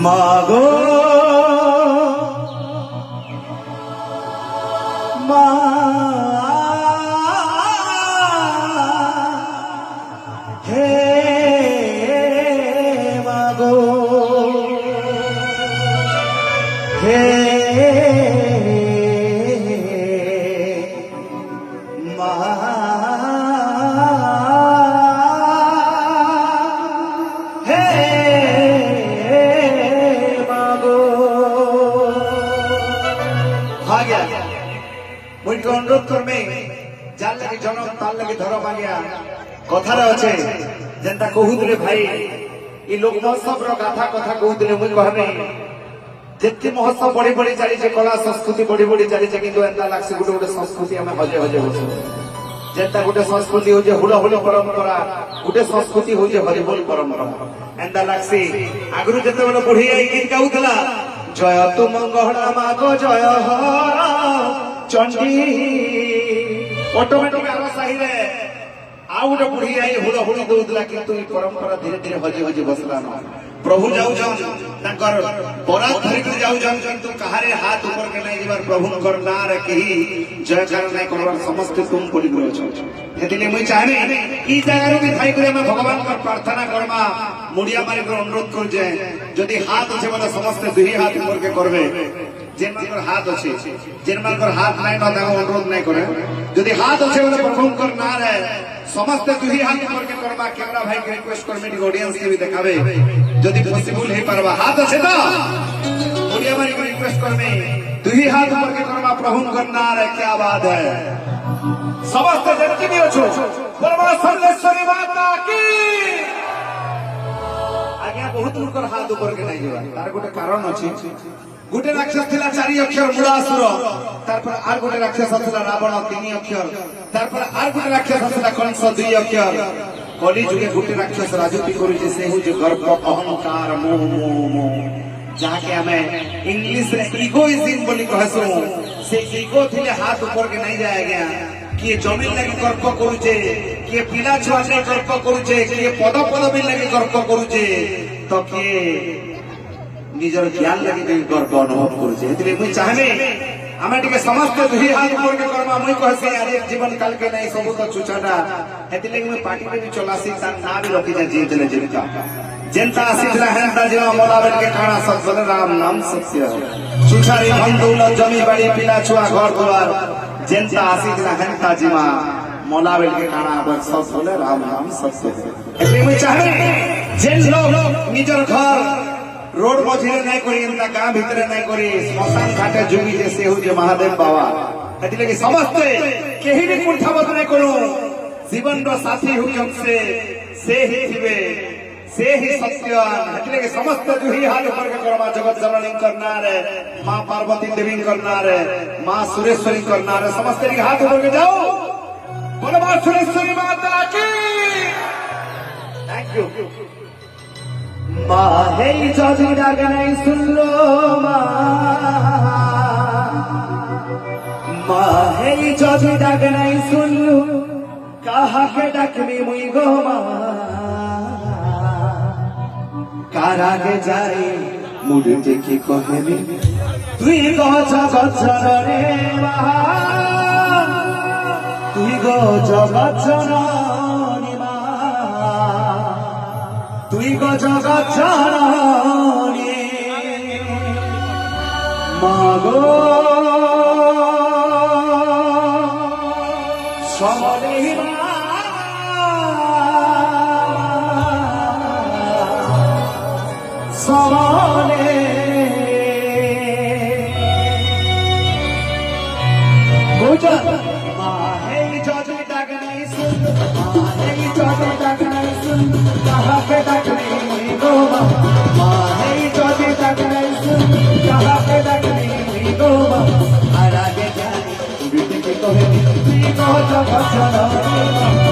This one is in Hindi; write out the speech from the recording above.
মাগো মা হে মাগো হে মা मुझे अनुरोध करमे जान लगे जनम ताल लगे धर्म आ गया कथा अच्छे जेनता कहूले भाई ये लोक महोत्सव गाथा कथा कहूले मुझे कहमे जितनी महोत्सव बढ़ी बढ़ी चली कला संस्कृति बढ़ी बढ़ी चली किंतु एंता लागसे गोटे गोटे संस्कृति आम हजे हजे होछु जेनता गोटे संस्कृति होजे हुला हुला परंपरा गोटे संस्कृति होजे हरिबोल परंपरा एंता लागसे आगरु जते बेले बढ़ी आई गीत गाउतला जय तु मंगला मागो जय हो चंडी ऑटोमेटिक आरो सही रे आ गोटे बुढ़ी आई हुला हुली दउतला किंतु ई परंपरा धीरे धीरे हजे हजे बसला न प्रभु जाऊ जाऊ ताकर बरात धरि के जाऊ जाऊ किंतु कहारे हाथ ऊपर के नहीं जीवार प्रभु कर ना रे कही जय कर नहीं करवार समस्त तुम बोली गयो छ हेतिले मुई चाहे ई जगह भी थाई करे मैं भगवान कर प्रार्थना करमा मुड़िया मारी कर अनुरोध कर जाए यदि हाथ আছে বলে समस्त दुही हाथ ऊपर के करबे जेन मानकर हाथ আছে जेन मानकर हाथ নাই না তাকে অনুরোধ নাই করে যদি হাত আছে বলে প্রভু कर ना रे समस्त दुही हाथ ऊपर के करबा कैमरा भाई के रिक्वेस्ट कर मेरी ऑडियंस के भी देखाबे যদি पॉसिबल हे परवा हाथ আছে তো मुड़िया मारी को रिक्वेस्ट कर में दुही हाथ ऊपर के करबा प्रभु कर ना रे क्या बात है समस्त जगत भी अछो परमा सर्वेश्वरी माता की आज्ञा बहुत उनकर हाथ ऊपर के नहीं जीवा तार गोटे कारण अछि गोटे राक्षस थिला 4 अक्षर मूलासुर तारपर आर गोटे राक्षस थिला रावण 3 अक्षर तारपर आर गोटे राक्षस थिला कंस 2 अक्षर कली जुगे गोटे राक्षस राजूति करू जे से हो जे गर्व अहंकार मोह मोह मोह जाके हमें इंग्लिश रे इगोइज्म बोली कहसु से इगो थिले हाथ ऊपर के नहीं जाए गया किए जमीन लगी गर्व करूचे किए पिला छुआ नहीं गर्व करूचे किए पद पदवी लगी गर्व करूचे तो किए निजर ज्ञान लगी गर्व अनुभव करूचे एतले मुई चाहबे हमें टिके समस्त दुही हाथ ऊपर के करमा मुई कहसे अरे जीवन काल के नहीं सब तो चुचाटा एतले मुई पार्टी में भी चलासी तार ना भी रखी जा जी चले जीविका जनता सिद्धरा हेंता जीवा मोलाबेल के काना सब बलराम नाम सत्य चुचारी धन दौलत जमी बाड़ी पिला छुआ घर द्वार जनता सिद्धरा हेंता जीवा मोलाबेल के काना बस सब बोले राम नाम सत्य एतले मुई चाहे जेन लोग निजर घर रोड मझिरे नहीं करी इनका गांव भीतरे नहीं करी स्मशान घाटे जुगी जैसे हो जे महादेव बाबा एतले कि समस्त केही भी कुंठावत नहीं करू जीवन रो साथी हुकम से ही थिबे से ही सत्यवान एतले कि समस्त दुही हाथ ऊपर के करवा जगत जननी करना रे मां पार्वती देवी करना रे मां सुरेश्वरी करना रे समस्त के हाथ ऊपर के जाओ बोलो मां सुरेश्वरी माता की थैंक यू माँ है जदि डाक नहीं सुन लो माँ है जदि डाक नहीं सुन लो कहा के डाकनी मुई गो माँ कारागे जाए मुझे देखी कहनी तुई गज गजन रे माँ तुई गज गजन तुई गज गजनी मागो समले समले गुजर माहे जदि डाक नहीं सुन माहे जदि डाक नहीं सुन कहा पे डाकनी मुई गो माहे जदि डाक नहीं सुन कहा पे डाकनी मुई गो आरागे जानी बिटी के कहे तुई गो जगत जननी